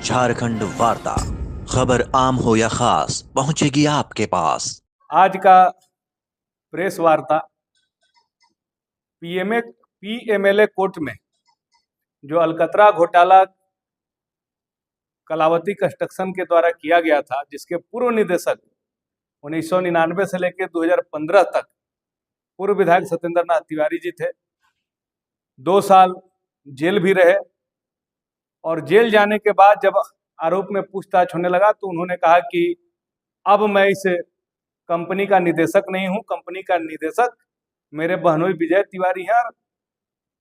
झारखंड वार्ता, खबर आम हो या खास पहुंचेगी आपके पास। आज का प्रेस वार्ता पीएमएलए कोर्ट में जो अलकतरा घोटाला कलावती कंस्ट्रक्शन के द्वारा किया गया था, जिसके पूर्व निदेशक 1999 से लेकर 2015 तक पूर्व विधायक सत्येंद्र नाथ तिवारी जी थे। 2 साल जेल भी रहे और जेल जाने के बाद जब आरोप में पूछताछ होने लगा तो उन्होंने कहा कि अब मैं इस कंपनी का निदेशक नहीं हूं, कंपनी का निदेशक मेरे बहनोई विजय तिवारी हैं और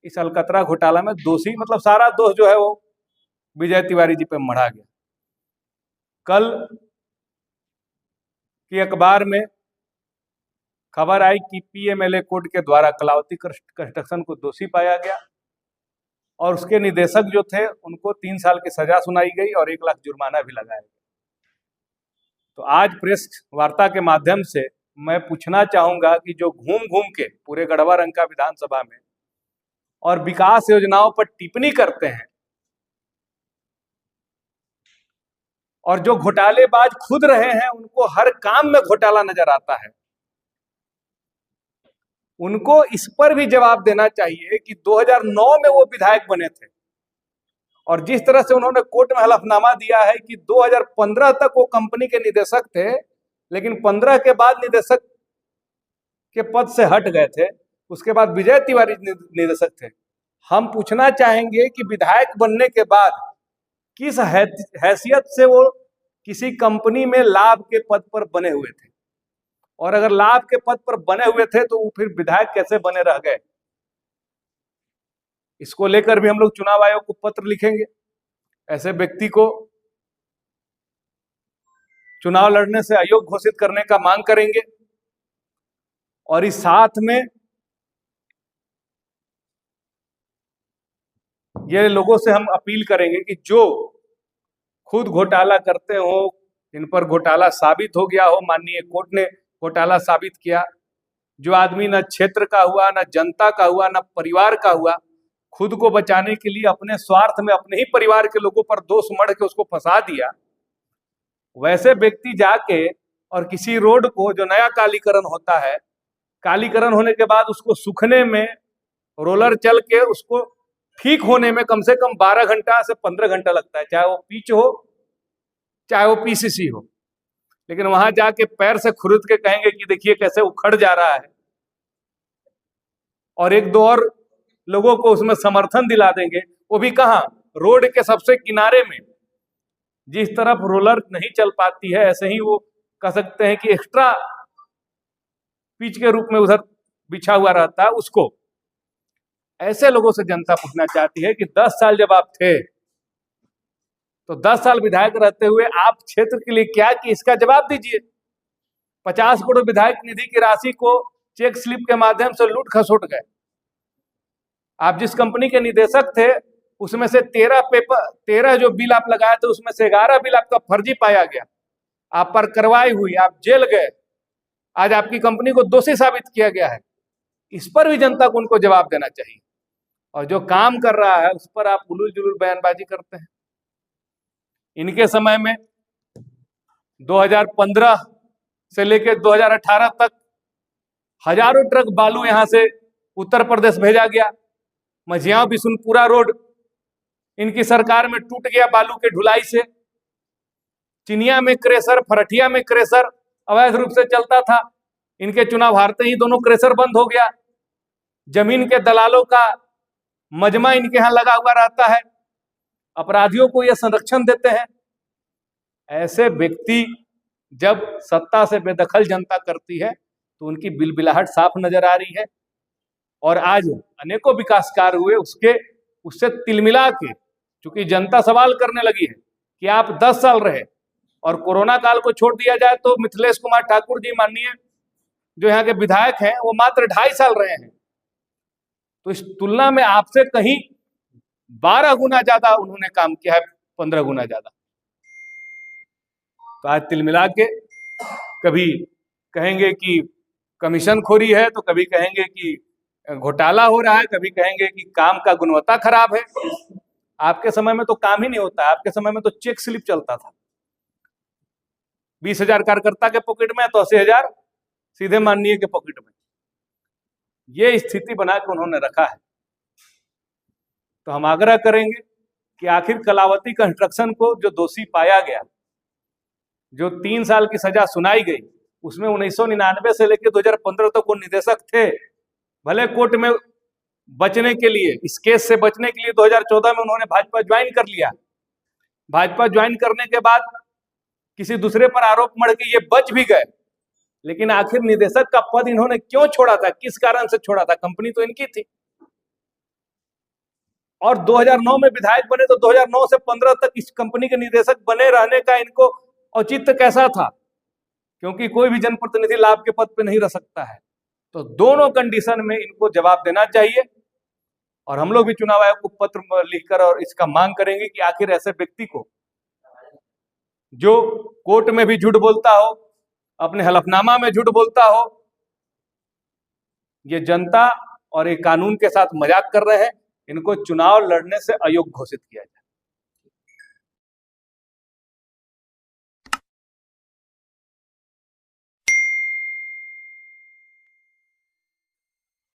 इस अलकतरा घोटाला में दोषी, मतलब सारा दोष जो है वो विजय तिवारी जी पे मढ़ा गया। कल की अखबार में खबर आई कि पीएमएलए कोर्ट के द्वारा कलावती कंस्ट्रक्शन को दोषी पाया गया और उसके निदेशक जो थे उनको 3 साल की सजा सुनाई गई और 1 लाख जुर्माना भी लगाया गया। तो आज प्रेस वार्ता के माध्यम से मैं पूछना चाहूंगा कि जो घूम घूम के पूरे गढ़वा रंका विधानसभा में और विकास योजनाओं पर टिप्पणी करते हैं और जो घोटालेबाज खुद रहे हैं, उनको हर काम में घोटाला नजर आता है, उनको इस पर भी जवाब देना चाहिए कि 2009 में वो विधायक बने थे और जिस तरह से उन्होंने कोर्ट में हलफनामा दिया है कि 2015 तक वो कंपनी के निदेशक थे, लेकिन 15 के बाद निदेशक के पद से हट गए थे, उसके बाद विजय तिवारी निदेशक थे। हम पूछना चाहेंगे कि विधायक बनने के बाद किस हैसियत से वो किसी कंपनी में लाभ के पद पर बने हुए थे, और अगर लाभ के पद पर बने हुए थे तो वो फिर विधायक कैसे बने रह गए। इसको लेकर भी हम लोग चुनाव आयोग को पत्र लिखेंगे। ऐसे व्यक्ति को चुनाव लड़ने से अयोग्य घोषित करने का मांग करेंगे और इस साथ में ये लोगों से हम अपील करेंगे कि जो खुद घोटाला करते हो, इन पर घोटाला साबित हो गया हो, माननीय कोर्ट ने घोटाला साबित किया, जो आदमी न क्षेत्र का हुआ, न जनता का हुआ, न परिवार का हुआ, खुद को बचाने के लिए अपने स्वार्थ में अपने ही परिवार के लोगों पर दोष मढ़ के उसको फंसा दिया, वैसे व्यक्ति जाके और किसी रोड को जो नया कालीकरण होता है, कालीकरण होने के बाद उसको सूखने में रोलर चल के उसको ठीक होने में कम से कम 12 घंटा से 15 घंटा लगता है, चाहे वो पिच हो चाहे वो पीसीसी हो। लेकिन वहां जाके पैर से खुरद के कहेंगे कि देखिए कैसे उखड़ जा रहा है, और 1-2 और लोगों को उसमें समर्थन दिला देंगे, वो भी कहां, रोड के सबसे किनारे में। जिस तरफ रोलर नहीं चल पाती है, ऐसे ही वो कह सकते हैं कि एक्स्ट्रा पिच के रूप में उधर बिछा हुआ रहता है उसको। ऐसे लोगों से जनता पूछना चाहती है कि 10 साल जब आप थे तो 10 साल विधायक रहते हुए आप क्षेत्र के लिए क्या कि इसका जवाब दीजिए। 50 करोड़ विधायक निधि की राशि को चेक स्लिप के माध्यम से लूट खसोट गए। आप जिस कंपनी के निदेशक थे उसमें से 13 जो बिल आप लगाए थे उसमें से 11 बिल आपका फर्जी पाया गया, आप पर कार्रवाई हुई, आप जेल गए, आज आपकी कंपनी को दोषी साबित किया गया है। इस पर भी जनता को उनको जवाब देना चाहिए, और जो काम कर रहा है उस पर आप उलूल जुलूल बयानबाजी करते हैं। इनके समय में 2015 से लेकर 2018 तक हजारों ट्रक बालू यहां से उत्तर प्रदेश भेजा गया। मझियां बिशुनपुरा रोड इनकी सरकार में टूट गया बालू के ढुलाई से। चिनिया में क्रेशर, फरठिया में क्रेशर अवैध रूप से चलता था, इनके चुनाव हारते ही दोनों क्रेशर बंद हो गया। जमीन के दलालों का मजमा इनके यहां लगा हुआ रहता है, अपराधियों को यह संरक्षण देते हैं। ऐसे व्यक्ति जब सत्ता से बेदखल जनता करती है तो उनकी बिलबिलाहट साफ नजर आ रही है, और आज अनेकों विकास कार्य हुए उससे तिलमिला के, चूंकि जनता सवाल करने लगी है कि आप 10 साल रहे, और कोरोना काल को छोड़ दिया जाए तो मिथिलेश कुमार ठाकुर जी माननीय जो यहाँ के विधायक हैं वो मात्र 2.5 साल रहे हैं। तो इस तुलना में आपसे कहीं 12 गुना ज्यादा उन्होंने काम किया है, 15 गुना ज्यादा। तो आज तिलमिला के कभी कहेंगे कि कमीशन खोरी है, तो कभी कहेंगे कि घोटाला हो रहा है, कभी कहेंगे कि काम का गुणवत्ता खराब है। आपके समय में तो काम ही नहीं होता है, आपके समय में तो चेक स्लिप चलता था। 20,000 कार्यकर्ता के पॉकेट में तो 80,000 सीधे माननीय के पॉकेट में। ये स्थिति बना के उन्होंने रखा है। तो हम आग्रह करेंगे कि आखिर कलावती कंस्ट्रक्शन को जो दोषी पाया गया, जो 3 साल की सजा सुनाई गई, उसमें 1999 से लेकर 2015 तक वो निदेशक थे। भले कोर्ट में बचने के लिए, इस केस से बचने के लिए 2014 में उन्होंने भाजपा ज्वाइन कर लिया। भाजपा ज्वाइन करने के बाद किसी दूसरे पर आरोप मढ़ के ये बच भी गए, लेकिन आखिर निदेशक का पद इन्होंने क्यों छोड़ा था, किस कारण से छोड़ा था? कंपनी तो इनकी थी। और 2009 में विधायक बने तो 2009 से 15 तक इस कंपनी के निदेशक बने रहने का इनको औचित्य कैसा था? क्योंकि कोई भी जनप्रतिनिधि लाभ के पद पे नहीं रह सकता है। तो दोनों कंडीशन में इनको जवाब देना चाहिए। और हम लोग भी चुनाव आयोग को पत्र लिखकर और इसका मांग करेंगे कि आखिर ऐसे व्यक्ति को, जो कोर्ट में भी झूठ बोलता हो, अपने हलफनामा में झूठ बोलता हो, ये जनता और ये कानून के साथ मजाक कर रहे हैं, इनको चुनाव लड़ने से अयोग्य घोषित किया जाए।